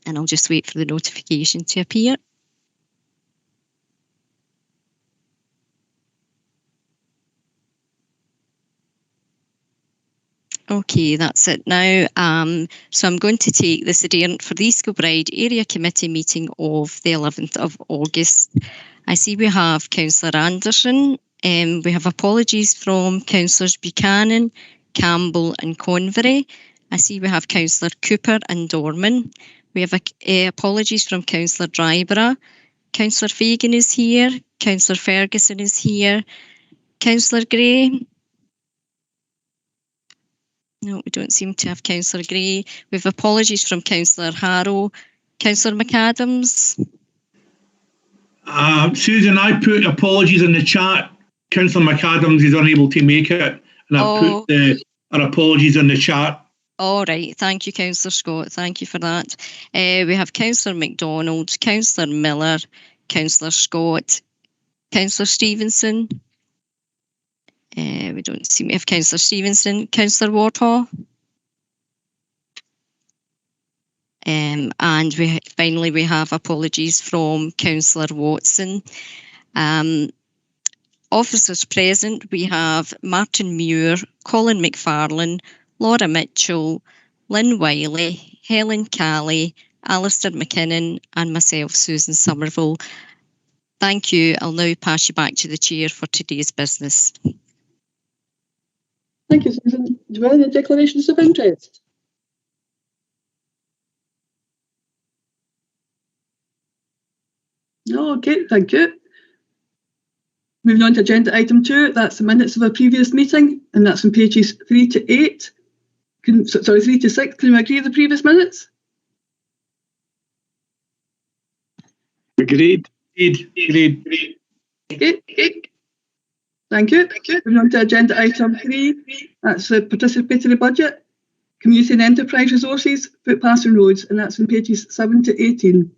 and I'll just wait for the notification to appear. Okay, that's it now. So I'm going to take this adherent for the Kilbride Area Committee meeting of the 11th of August. I see we have Councillor Anderson. We have apologies from Councillors Buchanan, Campbell and Convery. I see we have Councillor Cooper and Dorman. We have apologies from Councillor Dryborough. Councillor Fagan is here. Councillor Ferguson is here. Councillor Gray. No, we don't seem to have Councillor Gray. We have apologies from Councillor Harrow. Councillor McAdams. Susan, I put apologies in the chat. Councillor McAdams is unable to make it, and I put our apologies in the chat. All right, thank you, Councillor Scott. Thank you for that. We have Councillor MacDonald, Councillor Miller, Councillor Scott, Councillor Stevenson. We don't seem to have Councillor Stevenson. Councillor Wardhaw. And finally we have apologies from Councillor Watson. Officers present, we have Martin Muir, Colin McFarlane, Laura Mitchell, Lynn Wiley, Helen Calley, Alistair McKinnon and myself, Susan Somerville. Thank you. I'll now pass you back to the Chair for today's business. Thank you, Susan. Do we have any declarations of interest? No, okay, thank you. Moving on to agenda item 2, that's the minutes of a previous meeting, and that's on pages 3 to 8. 3 to 6. Can we agree with the previous minutes? Agreed. Okay. Thank you. Moving on to agenda item 3, that's the participatory budget, community and enterprise resources, footpaths and roads, and that's on pages 7 to 18.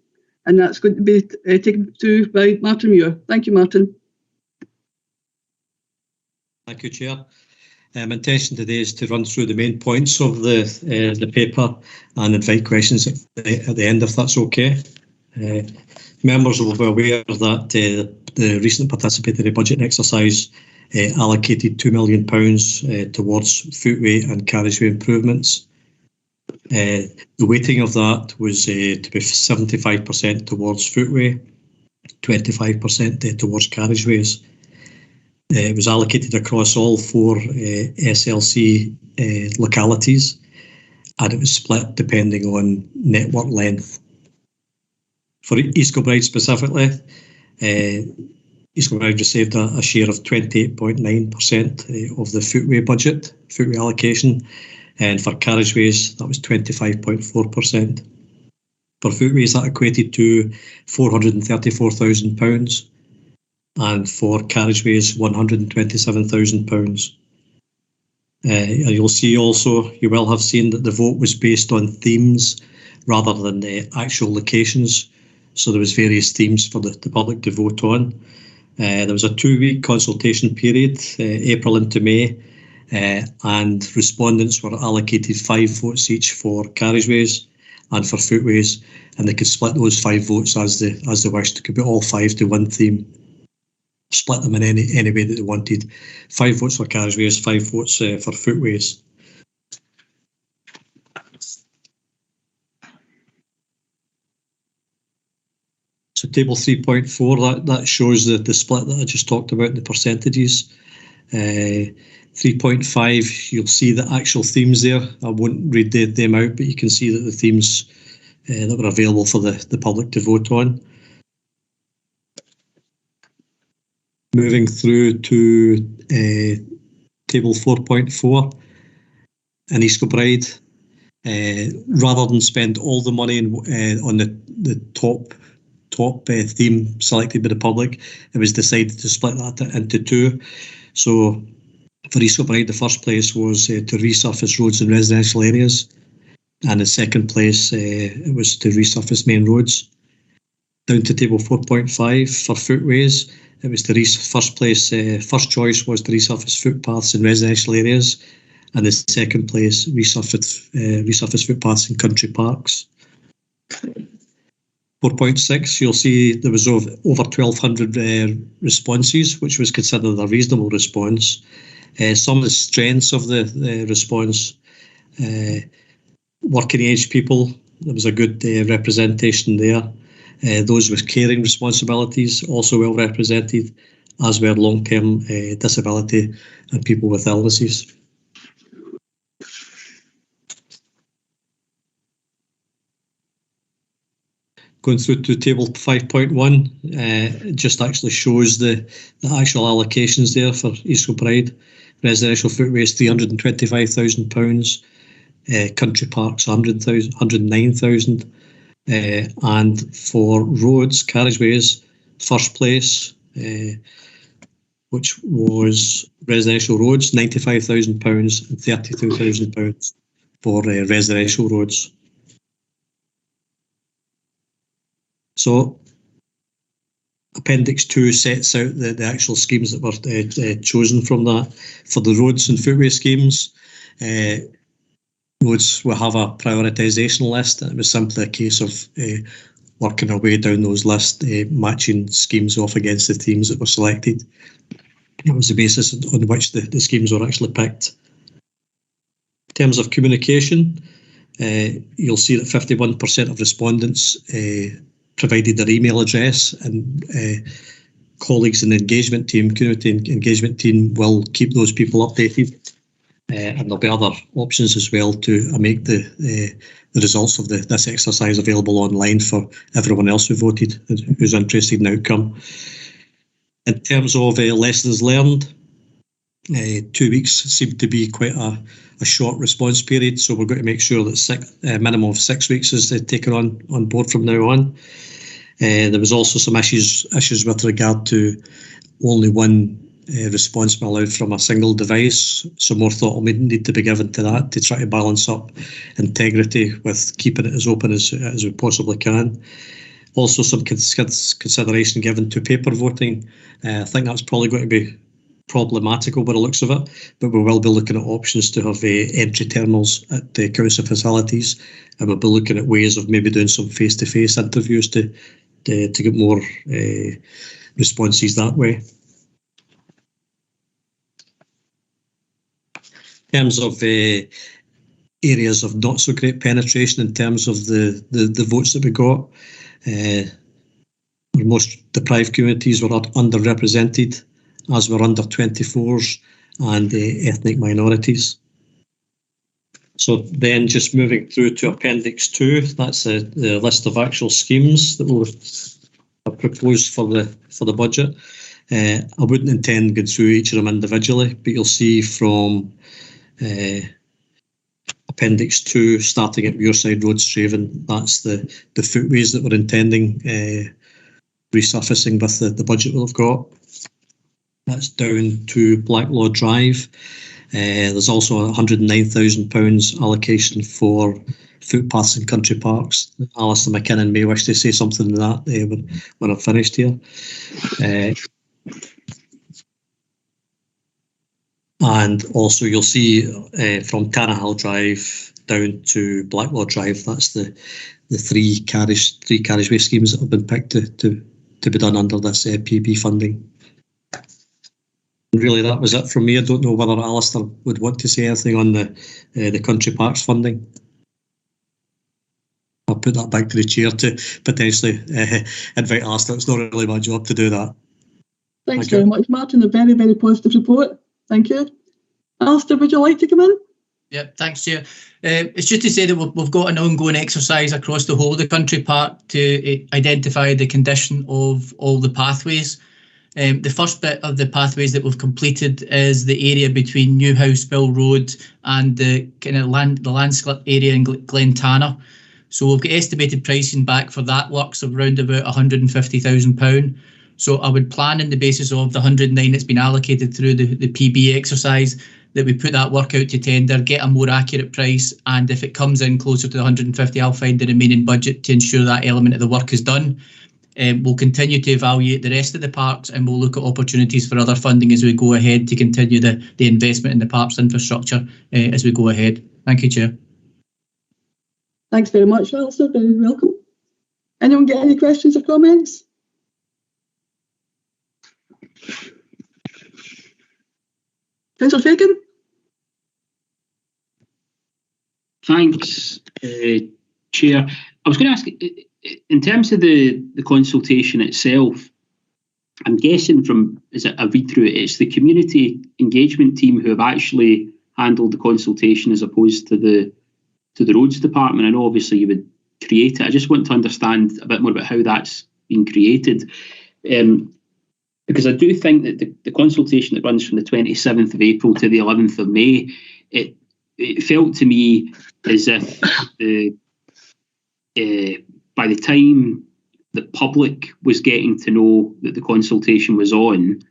And that's going to be taken through by Martin Muir. Thank you, Martin. Thank you, Chair. My intention today is to run through the main points of the paper and invite questions at the end, if that's okay. Members will be aware that the recent participatory budget exercise allocated £2 million towards footway and carriageway improvements. The weighting of that was to be 75% towards footway, 25% towards carriageways. It was allocated across all 4 SLC localities, and it was split depending on network length. For East Kilbride specifically, East Kilbride received a share of 28.9% of the footway allocation, and for carriageways that was 25.4%. For footways that equated to £434,000, and for carriageways £127,000. And you'll see also, you will have seen that the vote was based on themes rather than the actual locations. So there was various themes for the public to vote on. There was a 2-week consultation period, April into May, and respondents were allocated 5 votes each for carriageways and for footways, and they could split those 5 votes as they wished. It could be all 5 to one theme. Split them in any way that they wanted. 5 votes for carriageways, 5 votes for footways. So table 3.4, that shows the split that I just talked about, the percentages. 3.5, you'll see the actual themes there. I won't read them out, but you can see that the themes that were available for the public to vote on. Moving through to table 4.4, in East Kilbride, rather than spend all the money on the top theme selected by the public, it was decided to split that into 2. So for East Kilbride, the first place was to resurface roads in residential areas, and in second place it was to resurface main roads. Down to table 4.5 for footways, it was the first choice was to resurface footpaths in residential areas, and the second place resurface footpaths in country parks. 4.6, you'll see there was over 1,200 responses, which was considered a reasonable response. Some of the strengths of the response, working age people, there was a good representation there. Those with caring responsibilities, also well represented, as were long-term disability and people with illnesses. Going through to table 5.1, it just actually shows the actual allocations there for East Kilbride. Residential footways £325,000, country parks 109,000, and for roads, carriageways, first place, which was residential roads, £95,000 and £32,000 for residential roads. So Appendix 2 sets out the actual schemes that were chosen from that. For the roads and footway schemes, roads will have a prioritisation list, and it was simply a case of working our way down those lists, matching schemes off against the teams that were selected. That was the basis on which the schemes were actually picked. In terms of communication, you'll see that 51% of respondents provided their email address, and colleagues in the engagement team, community engagement team, will keep those people updated. And there'll be other options as well to make the results of this exercise available online for everyone else who voted, who's interested in the outcome. In terms of lessons learned, 2 weeks seemed to be quite a short response period, so we're going to make sure that a minimum of 6 weeks is taken on board from now on. There was also some issues with regard to only one response being allowed from a single device, so more thought will need to be given to that to try to balance up integrity with keeping it as open as we possibly can. Also, some consideration given to paper voting. I think that's probably going to be problematical by the looks of it, but we will be looking at options to have entry terminals at the council facilities, and we'll be looking at ways of maybe doing some face-to-face interviews to get more responses that way. In terms of areas of not so great penetration in terms of the votes that we got, most deprived communities were underrepresented, as were under 24s and ethnic minorities. So then just moving through to Appendix 2, that's the list of actual schemes that we'll have proposed for the budget. I wouldn't intend going through each of them individually, but you'll see from Appendix 2, starting at Muirside Road, Straven, that's the footways that we're intending resurfacing with the budget we've got. That's down to Blacklaw Drive. There's also £109,000 allocation for footpaths and country parks. Alistair McKinnon may wish to say something to that when I've finished here. And also you'll see from Tannahill Drive down to Blacklaw Drive, that's the three carriageway schemes that have been picked to be done under this PB funding. Really, that was it from me. I don't know whether Alistair would want to say anything on the country parks funding. I'll put that back to the chair to potentially invite Alistair. It's not really my job to do that. Thanks very much, Martin. A very, very positive report. Thank you. Alistair, would you like to come in? Yeah, thanks, Chair. It's just to say that we've got an ongoing exercise across the whole of the country park to identify the condition of all the pathways. The first bit of the pathways that we've completed is the area between New Houseville Road and the kind of the landslip area in Glentana. So we've got estimated pricing back for that works of around about £150,000. So I would plan on the basis of the 109 that's been allocated through the PB exercise that we put that work out to tender, get a more accurate price, and if it comes in closer to the 150, I'll find the remaining budget to ensure that element of the work is done. We'll continue to evaluate the rest of the parks, and we'll look at opportunities for other funding as we go ahead to continue the investment in the parks infrastructure as we go ahead. Thank you, Chair. Thanks very much, Alistair. Very welcome. Anyone get any questions or comments? Councillor Fagan? Thanks, Chair. I was going to ask, in terms of the consultation itself, I'm guessing from, as I read through it, it's the community engagement team who have actually handled the consultation as opposed to the roads department. I know obviously you would create it. I just want to understand a bit more about how that's been created. Because I do think that the consultation that runs from the 27th of April to the 11th of May, it felt to me as if by the time the public was getting to know that the consultation was on,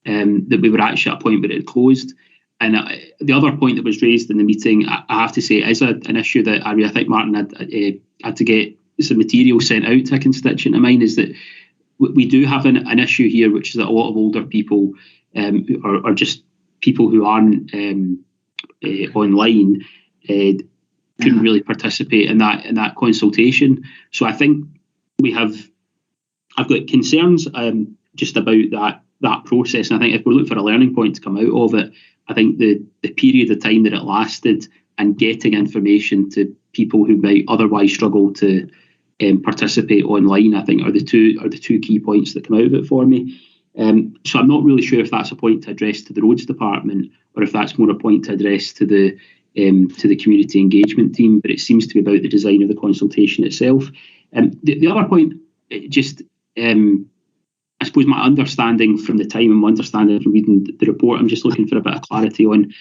that we were actually at a point where it had closed. And the other point that was raised in the meeting, I have to say, is an issue that I think Martin had to get some material sent out to a constituent of mine, is that we do have an issue here, which is that a lot of older people or just people who aren't online couldn't really participate in that consultation. So I think I've got concerns just about that process, and I think if we look for a learning point to come out of it, I think the period of time that it lasted and getting information to people who might otherwise struggle to participate online, I think are the two key points that come out of it for me. So I'm not really sure if that's a point to address to the roads department or if that's more a point to address to the community engagement team, but it seems to be about the design of the consultation itself. The other point, just I suppose my understanding from the time and my understanding from reading the report, I'm just looking for a bit of clarity on,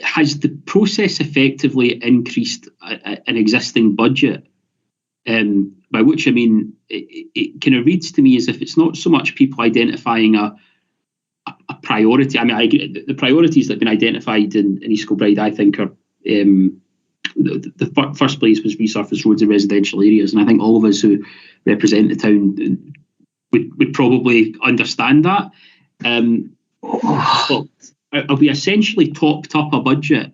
has the process effectively increased an existing budget? By which I mean, it kind of reads to me as if it's not so much people identifying a priority. I mean, I agree, the priorities that have been identified in East Kilbride, I think, are the first place was resurface roads and residential areas, and I think all of us who represent the town would probably understand that. But have we essentially topped up a budget,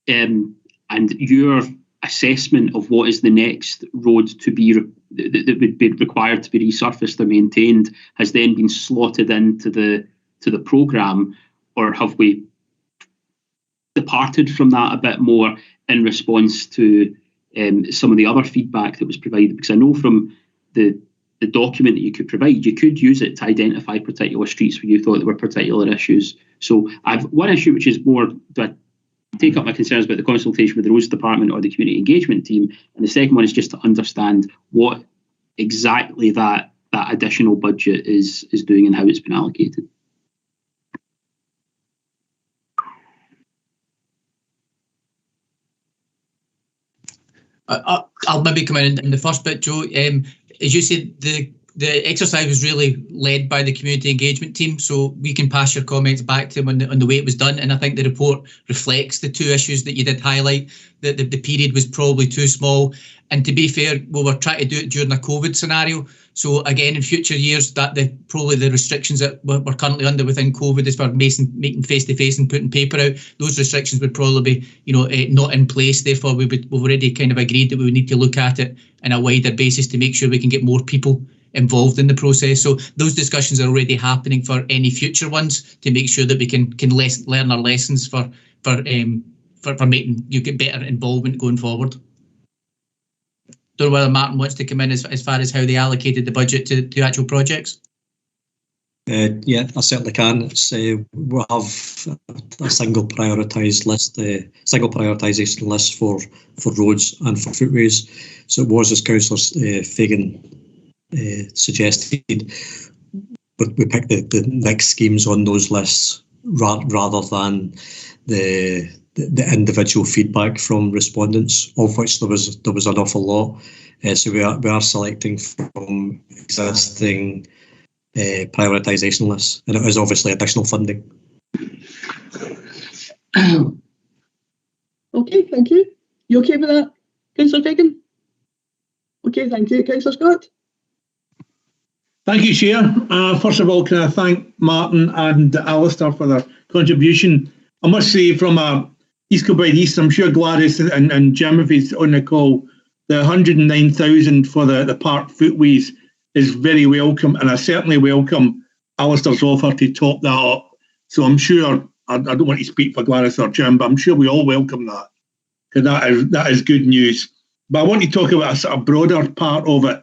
and your assessment of what is the next road to be that would be required to be resurfaced or maintained has then been slotted into the programme, or have we departed from that a bit more in response to some of the other feedback that was provided? Because I know from the document that you could provide, you could use it to identify particular streets where you thought there were particular issues. So I've one issue which is more, do I take up my concerns about the consultation with the roads department or the community engagement team? And the second one is just to understand what exactly that additional budget is doing and how it's been allocated. I'll maybe come in the first bit, Joe. As you said, the exercise was really led by the community engagement team, so we can pass your comments back to them on the way it was done. And I think the report reflects the two issues that you did highlight, that the period was probably too small. And to be fair, we were trying to do it during a COVID scenario. So again, in future years, that probably the restrictions that we're currently under within COVID is for meeting face-to-face and putting paper out. Those restrictions would probably be, not in place. Therefore, we've already kind of agreed that we would need to look at it on a wider basis to make sure we can get more people involved in the process. So those discussions are already happening for any future ones to make sure that we can learn our lessons for making you get better involvement going forward. Don't know whether Martin wants to come in as far as how they allocated the budget to actual projects. Yeah, I certainly can. We'll have a single prioritised list, single prioritisation list for roads and for footways. So it was, as Councillor Fagan suggested, we picked the next schemes on those lists rather than the individual feedback from respondents, of which there was an awful lot. So we are selecting from existing prioritisation lists, and it is obviously additional funding. Okay, thank you. You okay with that, Councillor Fagan? Okay, thank you. Councillor Scott? Thank you, Chair. First of all, can I thank Martin and Alistair for their contribution. I must say, from East Kilbride East, I'm sure Gladys and Jim, if he's on the call, the 109,000 for the park footways is very welcome, and I certainly welcome Alistair's offer to top that up. So I'm sure, I don't want to speak for Gladys or Jim, but I'm sure we all welcome that, because that is good news. But I want to talk about a sort of broader part of it.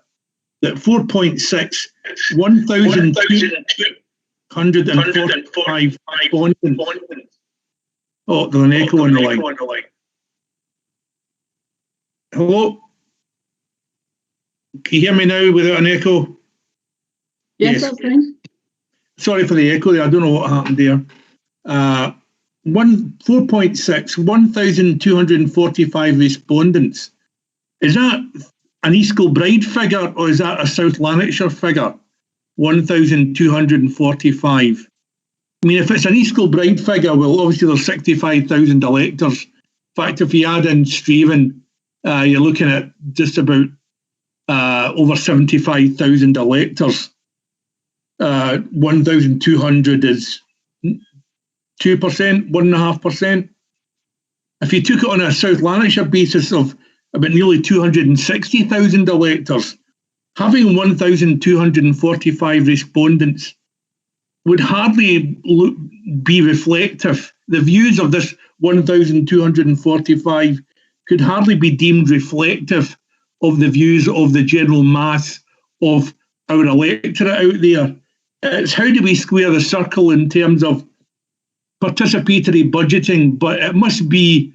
That 4.6, 1,245 respondents. Oh, there's an echo on the line. Hello? Can you hear me now without an echo? Yes, that's fine. Sorry for the echo there. I don't know what happened there. 4.6, 1,245 respondents. Is that an East Kilbride figure, or is that a South Lanarkshire figure? 1,245. I mean, if it's an East Kilbride figure, well, obviously there's 65,000 electors. In fact, if you add in Straven, you're looking at just about over 75,000 electors. 1,200 is 2%, 1.5%. If you took it on a South Lanarkshire basis of about nearly 260,000 electors, having 1,245 respondents would hardly be reflective. The views of this 1,245 could hardly be deemed reflective of the views of the general mass of our electorate out there. It's how do we square the circle in terms of participatory budgeting, but it must be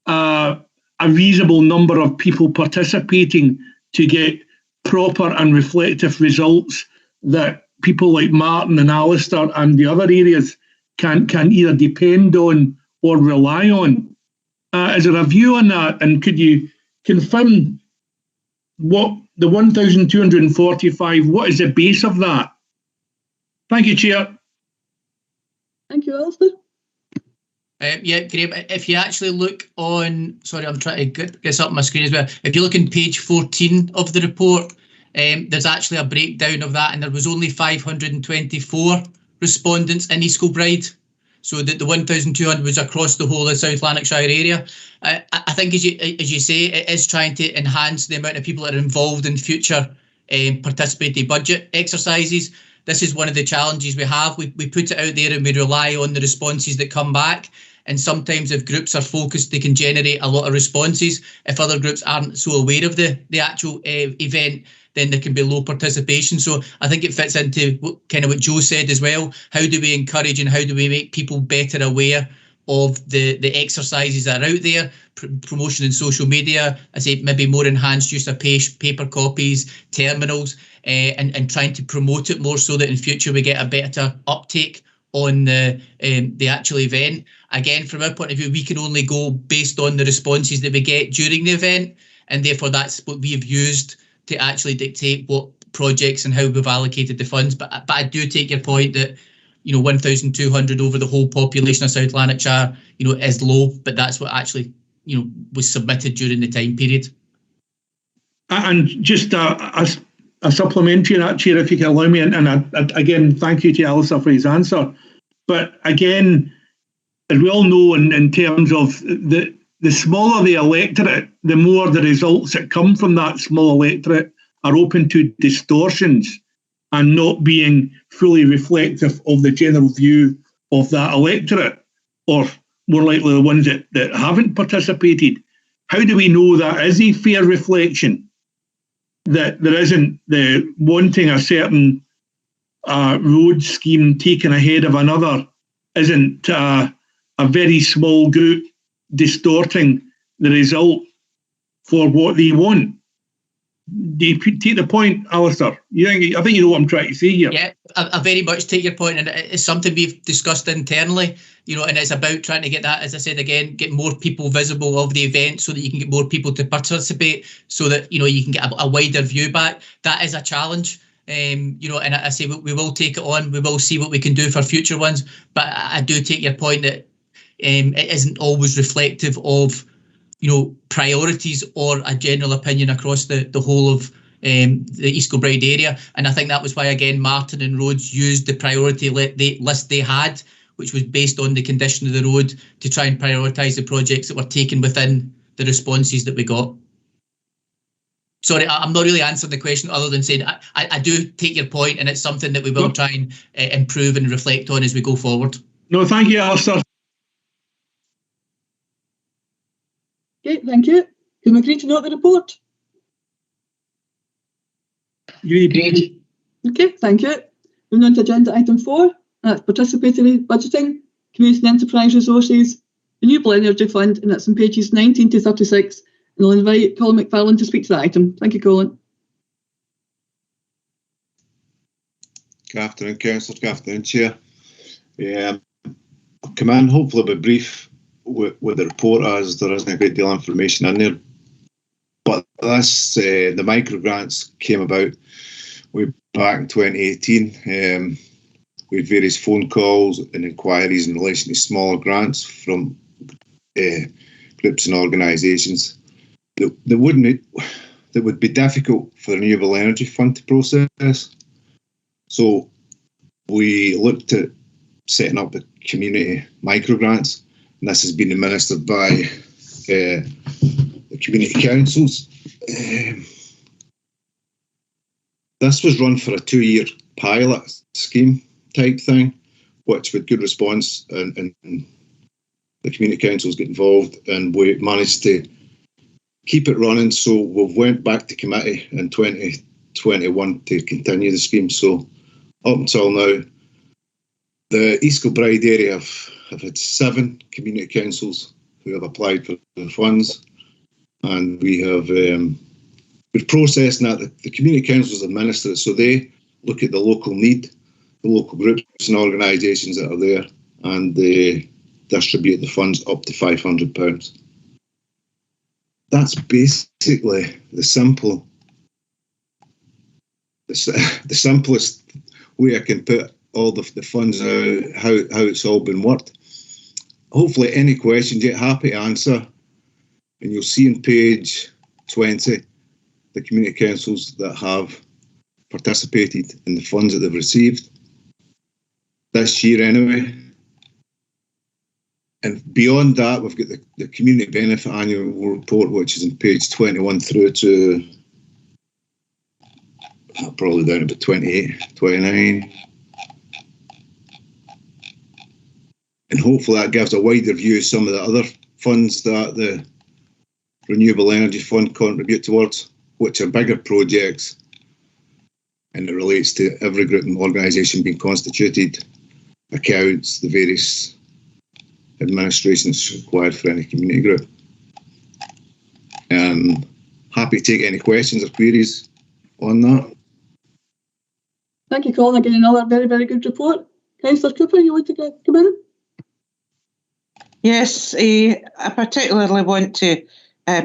a reasonable number of people participating to get proper and reflective results that people like Martin and Alistair and the other areas can either depend on or rely on. Is there a view on that? And could you confirm what the 1,245, what is the base of that? Thank you, Chair. Thank you, Alistair. Yeah, Graham, if you actually look on, sorry, I'm trying to get this up on my screen as well. If you look on page 14 of the report, there's actually a breakdown of that, and there was only 524 respondents in East Kilbride. So that the 1,200 was across the whole of South Lanarkshire area. I think, as you say, it is trying to enhance the amount of people that are involved in future participatory budget exercises. This is one of the challenges we have. We put it out there and we rely on the responses that come back. And sometimes if groups are focused, they can generate a lot of responses. If other groups aren't so aware of the actual event, then there can be low participation. So I think it fits into kind of what Joe said as well. How do we encourage and how do we make people better aware of the exercises that are out there, promotion in social media, I say maybe more enhanced use of paper copies, terminals, and trying to promote it more so that in future we get a better uptake on the actual event. Again, from our point of view, we can only go based on the responses that we get during the event, and therefore that's what we have used to actually dictate what projects and how we've allocated the funds. But I do take your point that 1,200 over the whole population of South Lanarkshire, is low, but that's what actually was submitted during the time period. And just a supplementary on that, Chair, if you can allow me, and again, thank you to Alistair for his answer. But again, as we all know, in terms of the smaller the electorate, the more the results that come from that small electorate are open to distortions and not being fully reflective of the general view of that electorate, or more likely the ones that haven't participated. How do we know that is a fair reflection? That there isn't the wanting a certain road scheme taken ahead of another, isn't a very small group distorting the result for what they want. Do you take the point, Alistair? I think you know what I'm trying to say here. Yeah, I very much take your point, and it's something we've discussed internally, and it's about trying to get that, as I said again, get more people visible of the event so that you can get more people to participate, so that, you can get a wider view back. That is a challenge. And I say we will take it on, we will see what we can do for future ones, but I do take your point that it isn't always reflective of priorities or a general opinion across the whole of the East Kilbride area. And I think that was why, again, Martin and Rhodes used the priority list they had, which was based on the condition of the road, to try and prioritise the projects that were taken within the responses that we got. sorry, I'm not really answering the question other than saying I do take your point, and it's something that we will try and improve and reflect on as we go forward. No, thank you, Alistair. Okay, thank you. Can we agree to note the report? Agreed. Okay, thank you. Moving on to agenda item 4, that's participatory budgeting, community and enterprise resources, renewable energy fund, and that's on pages 19 to 36. And I'll invite Colin McFarlane to speak to that item. Thank you, Colin. Good afternoon, Councillor. Good afternoon, Chair. I'll come in, hopefully be brief with the report, as there isn't a great deal of information in there. But this, the micro grants came about way back in 2018. We had various phone calls and inquiries in relation to smaller grants from groups and organisations that would be difficult for the Renewable Energy Fund to process. So we looked at setting up the community micro grants, and this has been administered by the community councils. This was run for a 2-year pilot scheme type thing, which with good response, and the community councils get involved, and we managed to keep it running. So we went back to committee in 2021 to continue the scheme. So up until now, the East Kilbride area have had 7 community councils who have applied for the funds, and we have we're processing that. The community councils administer it, so they look at the local need, the local groups and organisations that are there, and they distribute the funds up to £500. That's basically the simplest way I can put all the funds out, how it's all been worked. Hopefully any questions you're happy to answer, and you'll see on page 20 the community councils that have participated in the funds that they've received this year anyway. And beyond that, we've got the community benefit annual report, which is on page 21 through to probably down about 28, 29. And hopefully that gives a wider view of some of the other funds that the Renewable Energy Fund contribute towards, which are bigger projects, and it relates to every group and organisation being constituted, accounts, the various administrations required for any community group. Happy to take any questions or queries on that. Thank you, Colin. Again, another very, very good report. Councillor Cooper, you want to come in? Yes, I particularly want to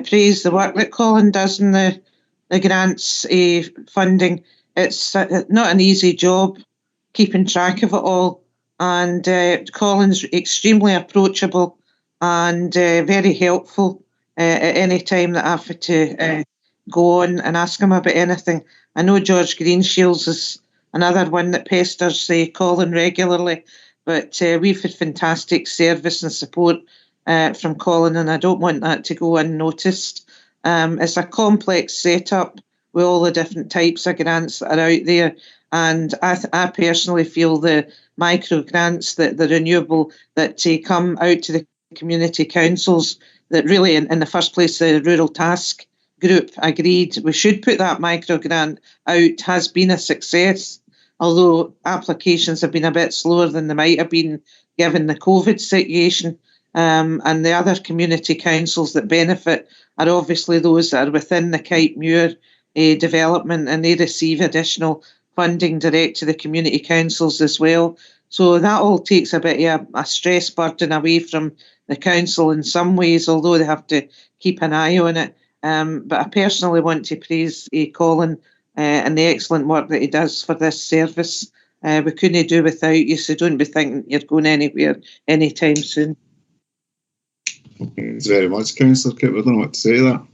praise the work that Colin does in the grants funding. It's not an easy job keeping track of it all, and Colin's extremely approachable and very helpful at any time that I've had to go on and ask him about anything. I know George Greenshields is another one that pesters Colin regularly, but we've had fantastic service and support from Colin, and I don't want that to go unnoticed. It's a complex setup with all the different types of grants that are out there, and I personally feel the micro grants, the renewable, that come out to the community councils, that really in the first place the Rural Task Group agreed we should put that micro grant out, has been a success, although applications have been a bit slower than they might have been given the COVID situation. And the other community councils that benefit are obviously those that are within the Kite Muir development, and they receive additional funding direct to the community councils as well. So that all takes a bit of a stress burden away from the council in some ways, although they have to keep an eye on it. But I personally want to praise Colin and the excellent work that he does for this service. We couldn't do without you, so don't be thinking you're going anywhere anytime soon. Thanks very much, Councillor Cooper. I don't know what to say to that.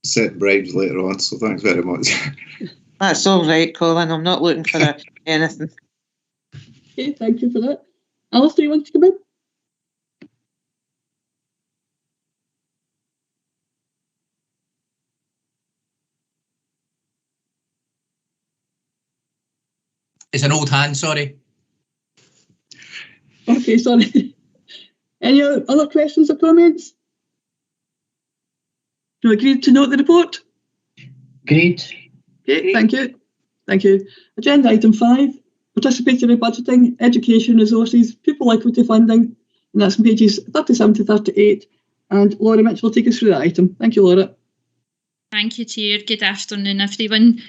Set bribes later on, so thanks very much. That's all right, Colin. I'm not looking for anything. Okay, thank you for that. Alistair, you want to come in? It's an old hand, sorry. Okay, sorry. Any other questions or comments? Do you agree to note the report? Agreed. Okay, thank you. Thank you. Agenda item 5, participatory budgeting, education resources, pupil equity funding, and that's on pages 37 to 38. And Laura Mitchell will take us through that item. Thank you, Laura. Thank you, Chair. Good afternoon, everyone.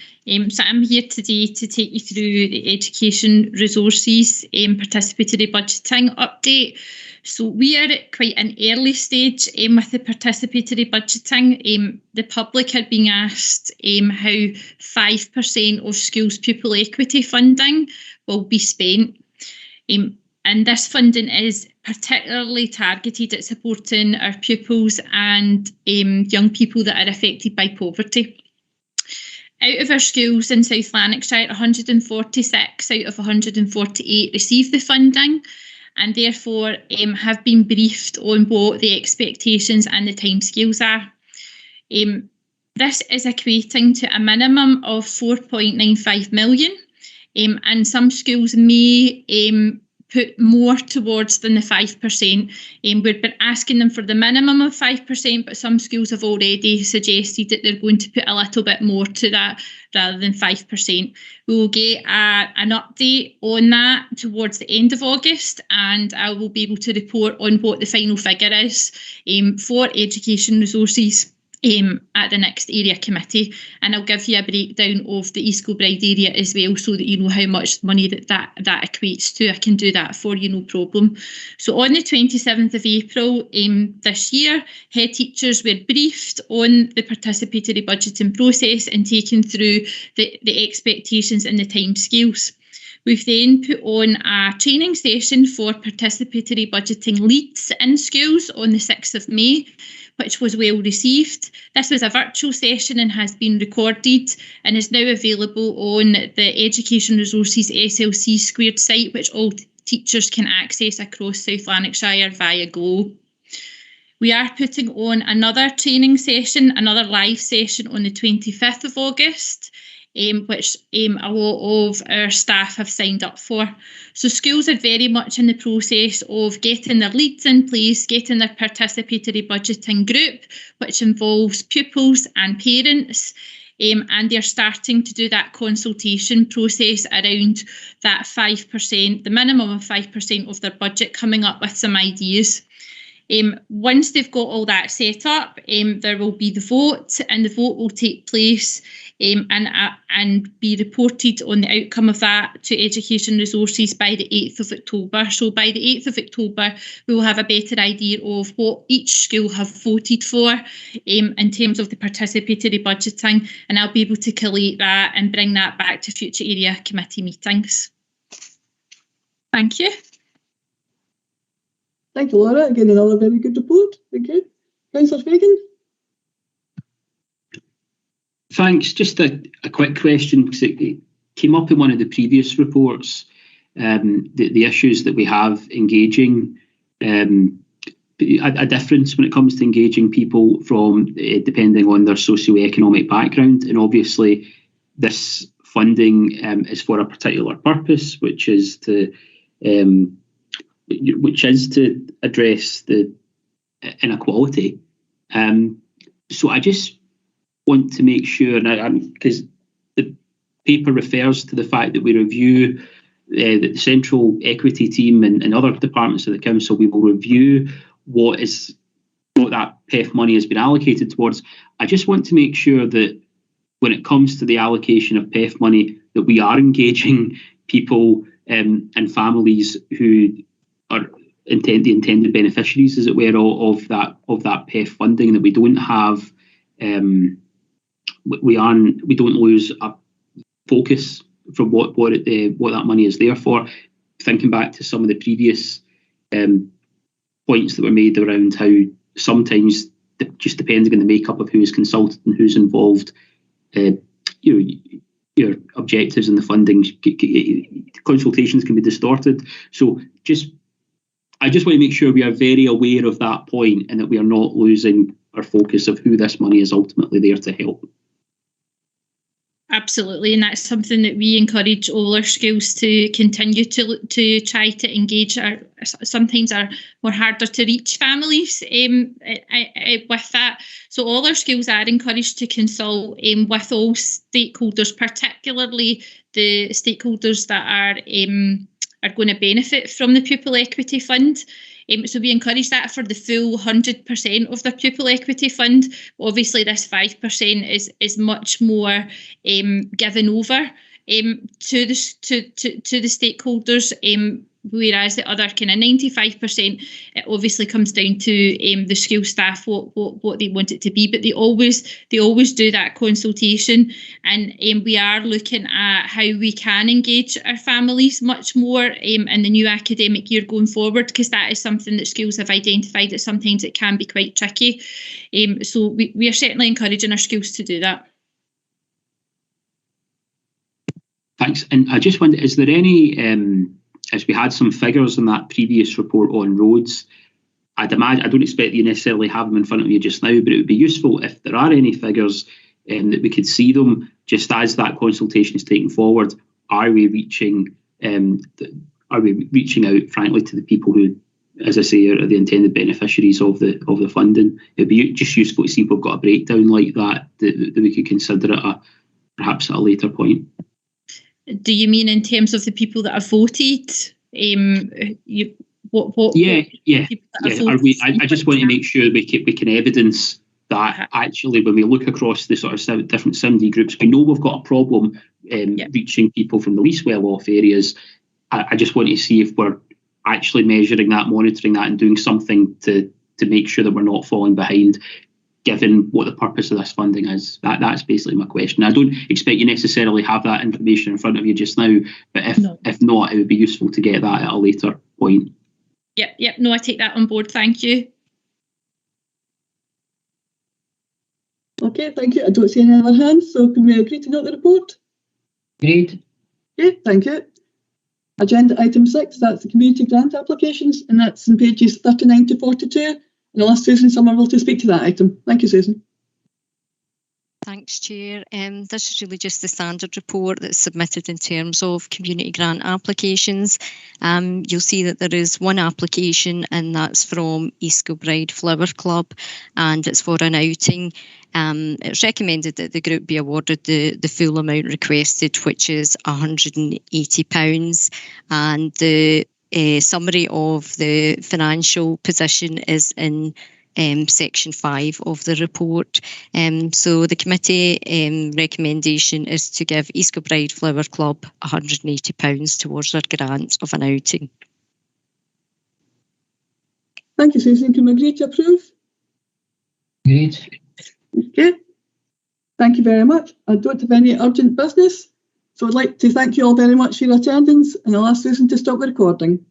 So I'm here today to take you through the education resources participatory budgeting update. So we are at quite an early stage with the participatory budgeting. The public had been asked how 5% of schools' pupil equity funding will be spent. And this funding is particularly targeted at supporting our pupils and young people that are affected by poverty. Out of our schools in South Lanarkshire, 146 out of 148 received the funding, and therefore have been briefed on what the expectations and the timescales are. This is equating to a minimum of 4.95 million, and some schools may put more towards than the 5%. We've been asking them for the minimum of 5%, but some schools have already suggested that they're going to put a little bit more to that rather than 5%. We will get an update on that towards the end of August, and I will be able to report on what the final figure is for education resources at the next area committee, and I'll give you a breakdown of the East Kilbride area as well, so that you know how much money that equates to. I can do that for you, no problem. So on the 27th of April this year, head teachers were briefed on the participatory budgeting process and taken through the expectations and the timescales. We've then put on a training session for participatory budgeting leads in schools on the 6th of May, which was well received. This was a virtual session and has been recorded and is now available on the Education Resources SLC Squared site, which all teachers can access across South Lanarkshire via Go. We are putting on another training session, another live session on the 25th of August, which a lot of our staff have signed up for. So schools are very much in the process of getting their leads in place, getting their participatory budgeting group, which involves pupils and parents, and they're starting to do that consultation process around that 5%, the minimum of 5% of their budget, coming up with some ideas. Once they've got all that set up, there will be the vote, and the vote will take place and be reported on the outcome of that to Education Resources by the 8th of October. So by the 8th of October, we will have a better idea of what each school have voted for in terms of the participatory budgeting, and I'll be able to collate that and bring that back to future area committee meetings. Thank you. Thank you, Laura. Again, another very good report. Thank you. Councillor Fagan. Thanks. Just a quick question, because it came up in one of the previous reports, the issues that we have engaging, a difference when it comes to engaging people from depending on their socioeconomic background. And obviously this funding is for a particular purpose, which is to address the inequality. So I just want to make sure, because the paper refers to the fact that we review the central equity team and other departments of the council, we will review what that PEF money has been allocated towards. I just want to make sure that when it comes to the allocation of PEF money, that we are engaging people and families who are the intended beneficiaries, as it were, of that PEF funding, that we don't have we don't lose a focus from what that money is there for. Thinking back to some of the previous points that were made around how sometimes, just depending on the makeup of who is consulted and who's involved, your objectives and the funding consultations can be distorted. So I just want to make sure we are very aware of that point, and that we are not losing our focus of who this money is ultimately there to help. Absolutely, and that's something that we encourage all our schools to continue to try to engage sometimes our more harder to reach families with that. So all our schools are encouraged to consult with all stakeholders, particularly the stakeholders that are going to benefit from the Pupil Equity Fund. So we encourage that for the full 100% of the Pupil Equity Fund. Obviously, this 5% is much more given over to the stakeholders, whereas the other kind of 95%, it obviously comes down to the school staff what they want it to be. But they always do that consultation, and we are looking at how we can engage our families much more in the new academic year going forward, because that is something that schools have identified that sometimes it can be quite tricky. So we are certainly encouraging our schools to do that. Thanks. And I just wonder, is there any, as we had some figures in that previous report on roads, I'd imagine, I don't expect you necessarily have them in front of you just now, but it would be useful if there are any figures that we could see them just as that consultation is taken forward. Are we reaching out, frankly, to the people who, as I say, are the intended beneficiaries of the funding? It'd be just useful to see if we've got a breakdown like that we could consider perhaps at a later point. Do you mean in terms of the people that have voted? I just want to make sure we can evidence that actually, when we look across the sort of different SIMD groups, we know we've got a problem reaching people from the least well-off areas. I just want to see if we're actually measuring that, monitoring that, and doing something to make sure that we're not falling behind, given what the purpose of this funding is. That's basically my question. I don't expect you necessarily have that information in front of you just now, but if not, it would be useful to get that at a later point. Yep. No, I take that on board. Thank you. Okay, thank you. I don't see any other hands, so can we agree to note the report? Agreed. Okay, thank you. Agenda item 6, that's the community grant applications, and that's in pages 39 to 42. And I'll ask Susan Somerville to speak to that item. Thank you, Susan. Thanks, Chair. This is really just the standard report that's submitted in terms of community grant applications. You'll see that there is one application, and that's from East Kilbride Flower Club, and it's for an outing. It's recommended that the group be awarded the full amount requested, which is £180, and the summary of the financial position is in section 5 of the report. So the committee recommendation is to give East Kilbride Flower Club £180 towards their grant of an outing. Thank you, Susan. Can we agree to approve? Agreed. Okay. Thank you very much. I don't have any urgent business, so I'd like to thank you all very much for your attendance, and I'll ask Susan to stop the recording.